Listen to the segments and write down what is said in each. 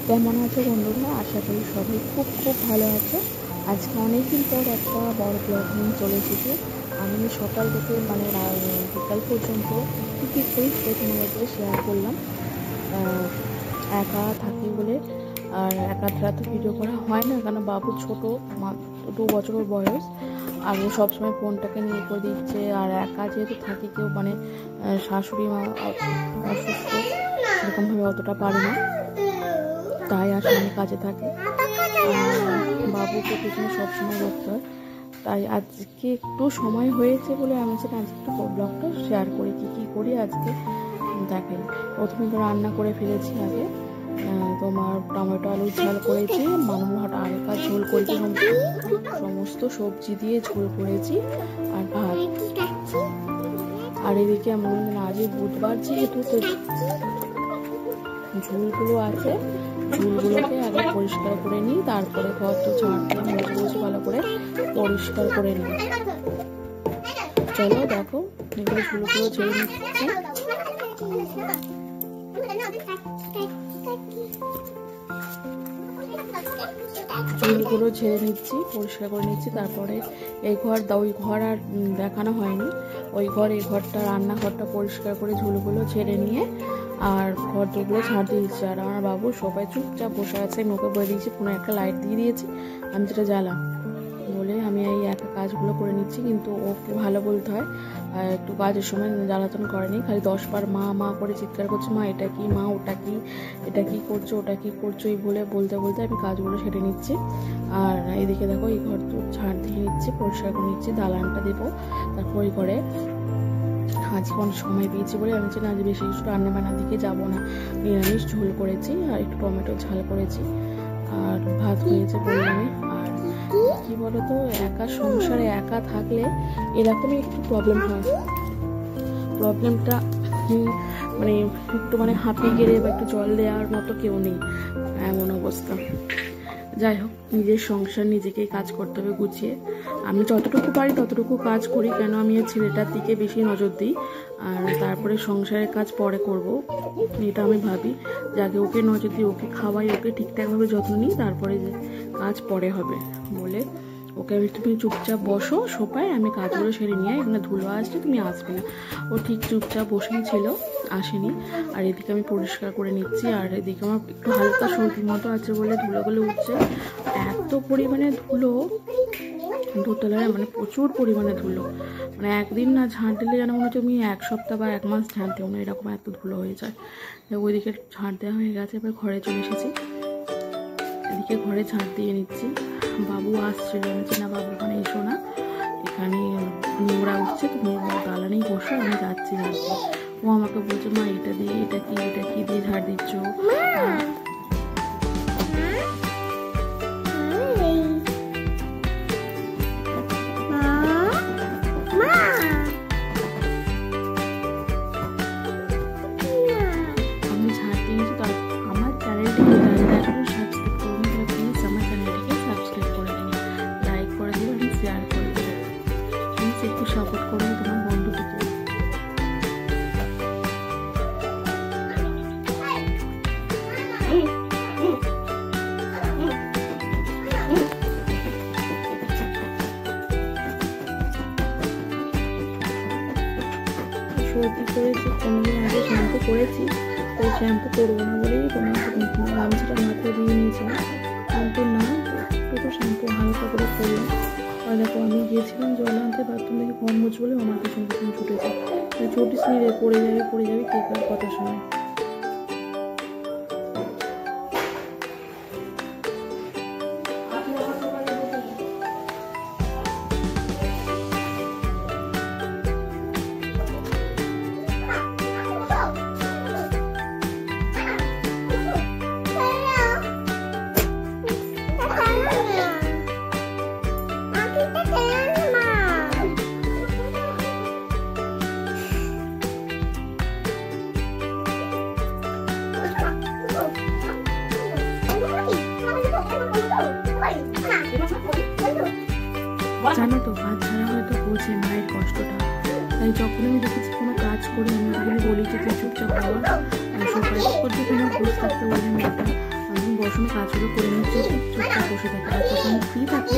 কেমন আছো বন্ধুরা? আশা করি সবাই খুব খুব ভালো আছে। আজকে অনেকদিন পর একটা বড় ব্লগ নিয়ে চলে এসেছি। আমি সকাল থেকে বিকাল পর্যন্ত কী কী করি সেটা তোমাদের সাথে শেয়ার করলাম। একা থাকি বলে আর একা তো ভিডিও করা হয় না, কারণ বাবু ছোটো, 2 বছরের বয়স, আর ও সবসময় ফোনটাকে নিয়ে করে দিচ্ছে। আর একা যেহেতু থাকি, কেউ শাশুড়ি মা অসুস্থ, সেরকমভাবে অতটা পারে না, তাই আসলে আমি কাজে থাকি। বাবুকে পিছনে সবসময় করতে হয়, তাই আজকে একটু সময় হয়েছে বলে আমি আজকে একটু ব্লগটা শেয়ার করি। কী করি আজকে দেখাই। প্রথমে তো রান্না করে ফেলেছি। আগে তোমার টমেটো আলু ঝাল করেছি, হালকা ঝোল করেছি, সমস্ত সবজি দিয়ে ঝোল করেছি আর ভাত। আর এদিকে আজ বুধবার যেহেতু ঝোলগুলো আছে, ঝোলগুলোকে আগে পরিষ্কার করে নিই, তারপরে ঘর তো ঝাড় দিয়ে মুছে ভালো করে পরিষ্কার করে নিই। চলো দেখো, এগুলো ঝোলগুলো ঝেড়ে নিচ্ছি। ঝোলগুলো ঝেড়ে নিচ্ছি, পরিষ্কার করে নিচ্ছি। তারপরে ওই ঘর আর দেখানো হয়নি, এই ঘরটা রান্নাঘরটা পরিষ্কার করে ঝোলগুলো ঝেড়ে নিয়ে আর ঘর দুগুলো ঝাড় দিয়ে দিচ্ছি। আর আমার বাবু সবাই চুপচাপ বসে আছে, মুখে বলে দিয়েছি, কোনো একটা লাইট দিয়ে দিয়েছি, আমি যেটা জ্বালাম বলে আমি এই একা কাজগুলো করে নিচ্ছি। কিন্তু ওকে ভালো বলতে হয়, একটু কাজের সময় জ্বালাতন করেনি, খালি 10 বার মা মা করে চিৎকার করছে, মা এটা কি, মা ওটা কি, এটা কি করছো, ওটা কি করছো, এই বলতে আমি কাজগুলো সেরে নিচ্ছি। আর এদিকে দেখো, এই ঘর তো ঝাড় দিয়ে নিচ্ছি, পরিষ্কার করে নিচ্ছি, দালানটা দেবো। তারপর এই ঘরে আজকে অনেক সময় পেয়েছি বলে আমি না আজ বেশি কিছু রান্নাবান্নার দিকে যাবো না, নিরামিষ ঝোল করেছি আর একটু টমেটো ঝাল করেছি আর ভাত হয়েছে বললামই। আর কি বলতো, একা সংসারে একা থাকলে এরকমই একটু প্রবলেম হয়। প্রবলেমটা একটু হাঁপিয়ে গেলে বা একটু জল দেওয়ার মতো কেউ নেই, এমন অবস্থা। যাই হোক, নিজের সংসার নিজেকেই কাজ করতে হবে গুছিয়ে। আমি যতটুকু পারি ততটুকু কাজ করি, কেন আমি ছেলেটার দিকে বেশি নজর দিই, আর তারপরে সংসারের কাজ পরে করব, এটা আমি ভাবি। যাকে ওকে নজর দিই, ওকে খাওয়াই, ওকে ঠিকঠাকভাবে যত্ন নিই, তারপরে যে কাজ পরে হবে বলে ওকে আমি, তুমি চুপচাপ বসো সোফায়, আমি কাজগুলো সেরে নিয়ে এখানে ধুলো আসছে, তুমি আসবে না। ও ঠিক চুপচাপ বসেই ছিল, আসেনি। আর এদিকে আমি পরিষ্কার করে নিচ্ছি। আর এদিকে আমার একটু হালকা সর্দির মতো আছে বলে ধুলোগুলো উঠছে। এত পরিমাণে ধুলো দোতলায়, প্রচুর পরিমাণে ধুলো, একদিন না ঝাঁট দিলে যেন মনে হচ্ছে আমি 1 সপ্তাহ বা 1 মাস ঝাঁট দেবো না, এরকম এত ধুলো হয়ে যায়। ওইদিকে ঝাঁট দেওয়া হয়ে গেছে, এবার ঘরে চলে এসেছি। এদিকে ঘরে ঝাঁট দিয়ে নিচ্ছি। বাবু আসছিল, আমি না বাবু ওখানে এসো না, এখানে নোংরা উঠছে, তুমি দালানেই বসো, আমি যাচ্ছি ঝাড়তে। ও আমাকে বলছে, মা এটা দিয়ে এটা কি দিয়ে ঝাড় দিচ্ছ? একটু সাপোর্ট করুন তোমার বন্ধুটিকে। সর্দি করেছি, কোনোদিন আগে শ্যাম্পু করেছি, ওই শ্যাম্পু করবো না বলেই তোমার গামছাটা মাথায় দিয়ে নিয়েছিলাম, কিন্তু না, একটু শ্যাম্পু হালকা করে করলাম। আর দেখো, আমি গিয়েছিলাম জল আনতে, বাথরুম থেকে ঘর মুছ বলে আমার পিছন ছুটেছে, ছুটিস নি রে, পড়ে যাবি কে কার কথা শোনে। জানো তো, কাজ ছাড়া হয়তো বোঝে মায়ের কষ্টটা, তাই যখন আমি দেখেছি কোনো কাজ করে আমি বলি যে তুই চুপচাপ বাবা, সবাই করতে তুমি বসে থাকতে বলি মেয়েটা, আমি সময় কাজগুলো করে নিচ্ছে, চুপচাপ বসে থাকে। আর যখন ফ্রি থাকে,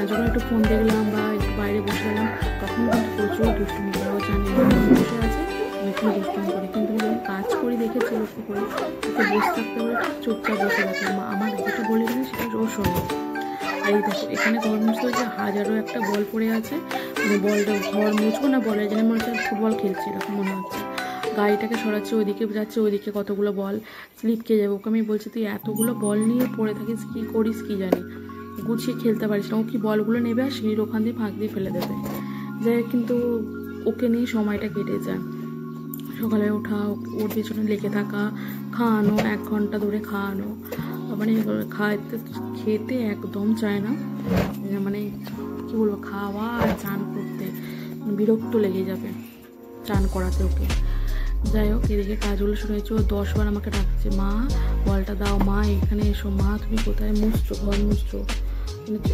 যখন একটু ফোন দেখলাম বা একটু বাইরে বসে গেলাম, তখন কিন্তু প্রচুর দুষ্টুমি করে। ও জানে বসে আছে, একটু দুষ্টুমি করে, কিন্তু যখন কাজ করি দেখেছি লক্ষ্য করে, ওকে বসে থাকতে বলে চুপচাপ বসে থাকে। আমার যেটা বলে গেলে সেটা ও শোনে। আর এই দেখো এখানে ঘর মুছতে হচ্ছে, হাজারও একটা বল পড়ে আছে, মানে বলটা ঘর মুছবো না বলের জন্য মনে হচ্ছে ফুটবল খেলছে এরকম মনে হচ্ছে। গাড়িটাকে সরাচ্ছে, ওইদিকে যাচ্ছে, ওইদিকে কতগুলো বল স্লিপ খেয়ে যাবে। ওকে আমি বলছি তুই এতগুলো বল নিয়ে পড়ে থাকিস, কী করিস কী জানি, গুছিয়ে খেলতে পারিস না। ও কি বলগুলো নেবে আর সিঁড়ির ওখান দিয়ে ফাঁক দিয়ে ফেলে দেবে। যাই কিন্তু ওকে নিয়ে সময়টা কেটে যায়। সকালে ওঠা, ওর পেছনে লেগে থাকা, খাওয়ানো, 1 ঘন্টা ধরে খাওয়ানো, মানে খেতে একদম চায় না, মানে কী বলবো, খাওয়া আর চান করতে বিরক্ত লেগে যাবে চান করাতে ওকে। যাই হোক, এদিকে কাজগুলো শুরু হয়েছে। ও 10 বার আমাকে ডাকছে, মা বলটা দাও, মা এখানে এসো, মা তুমি কোথায় মুছছো, ঘর মুছছো।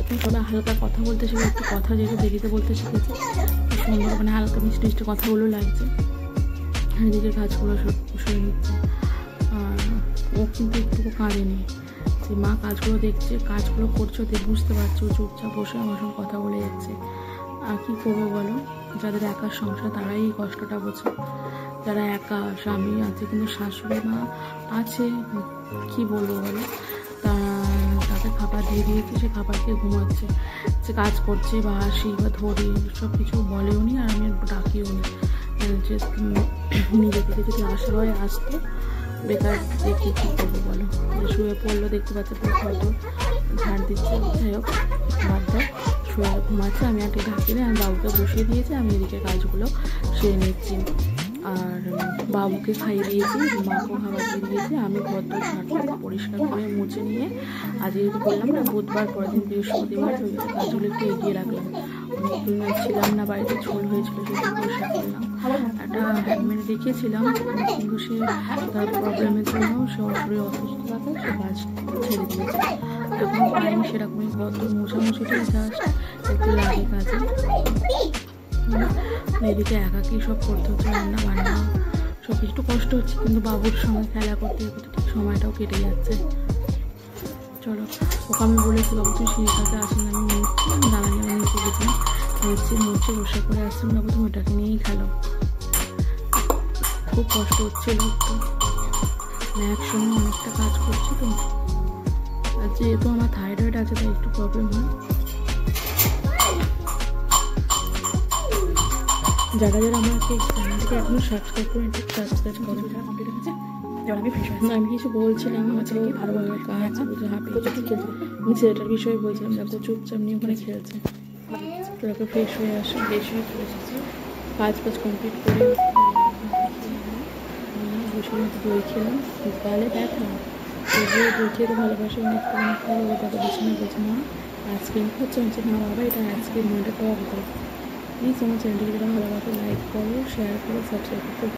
এখন সবাই হালকা কথা বলতে শিখে, একটু কথা যেহেতু দেরিতে বলতে শিখেছে, সুন্দর মানে হালকা মিষ্টি মিষ্টি কথাগুলো লাগছে। এদিকে কাজগুলো শুরু নিচ্ছে। আর ও কিন্তু একটু কাঁদেনি, যে মা কাজগুলো দেখছে, কাজগুলো করছে, ওতে বুঝতে পারছে। ও চুপচাপ বসে আমার সঙ্গে কথা বলে যাচ্ছে। আর কী করবো বলো, যাদের একা সংসার তারাই এই কষ্টটা বোঝে। যারা একা, স্বামী আছে কিন্তু শাশুড়ি মা আছে, কি বলবো বলো, তাকে খাবার দিয়ে দিয়েছে, সে খাবার খেয়ে ঘুমাচ্ছে, সে কাজ করছে বা হাসি বা ধরি সব কিছু বলেও নি, আর আমি ডাকিও নি। যে নিজে থেকে যদি আসা হয় আসতো, বেকার দেখি কী করবো বলো। শুয়ে পড়লো, দেখতে পাচ্ছে হয়তো ঝাড় দিচ্ছে। যাই হোক বাদ দেয়, শুয়ে ঘুমাচ্ছে। আমি আর ঢাকি না, আমি বাবুকে বসিয়ে দিয়েছি, আমি এদিকে কাজগুলো সেরে নিচ্ছি। আর বাবুকে খাইয়ে দিয়েছি, মাকেও খাবার দিয়ে দিয়েছি। আমি ঘর দর ঝাড় পরিষ্কার করে মুছে নিয়ে, আজকে যেহেতু বললাম না বুধবার, পরের দিন বৃহস্পতিবার, ওই কাজগুলো একটু এগিয়ে রাখলাম। অনেকদিন ছিলাম না বাড়িতে, ঝোল হয়েছিল, সেটা পরিষ্কার করলাম। একটা হ্যান্ডমেড দেখিয়েছিলাম, কিন্তু সে তার প্রবলেমের জন্য, সে শরীর অসুস্থ থাকে, সে কাজ ছেড়ে দিয়েছে। এখন পাইনি সেরকমই, ঘর দর মোছামুছিটাই জাস্ট একটু লাগে কাজে। এদিকে একাকেই সব করতে হচ্ছে, রান্না বান্না সব একটু কষ্ট হচ্ছে, কিন্তু বাবুর সঙ্গে খেলা করতে করতে ঠিক সময়টাও কেটে যাচ্ছে। চলো, ওকে আমি বলেছি বাবু তুই সিঁড়ির কাছে আসেন, আমি মুছছি, আমি দাঁড়ানি, আমি নিচে গেছিলাম, মুছে বসে করে আসছিলাম, বাবু তুমি ওটাকে নিয়েই খেলো। খুব কষ্ট হচ্ছিল একটু, একসঙ্গে অনেকটা কাজ করছি তো, আর যেহেতু আমার থাইরয়েড আছে তাই একটু প্রবলেম হয়। যারা যারা আমাকে চ্যানেলটিকে এখনো সাবস্ক্রাইব করে, একটু সাবস্ক্রাইব করে। আমি কিছু বলছিলাম, হচ্ছে কি ভালোভাবে কাজ বুঝে হাঁপিয়ে খেলছে, আমি ছেলেটার বিষয়ে বলছিলাম, দেখো চুপচাপ নিয়ে ওখানে খেলছে। তোকে ফ্রেশ হয়ে আসে, ফ্রেশ হয়ে চলে এসেছি, কাজ কমপ্লিট করে বসে দই খেলাম, গালে ব্যথা, তবুও দই খেতে ভালোবাসে, অনেক খাই। ও তাকে বিছানা বলছে মা আইসক্রিম খাচ্ছে, হচ্ছে না বাবা এটা আইসক্রিম নয়, এটা টক দই। প্লিজ আমার চ্যানেলটিকে যারা ভালোবাসে লাইক করো, শেয়ার করো, সাবস্ক্রাইব করো।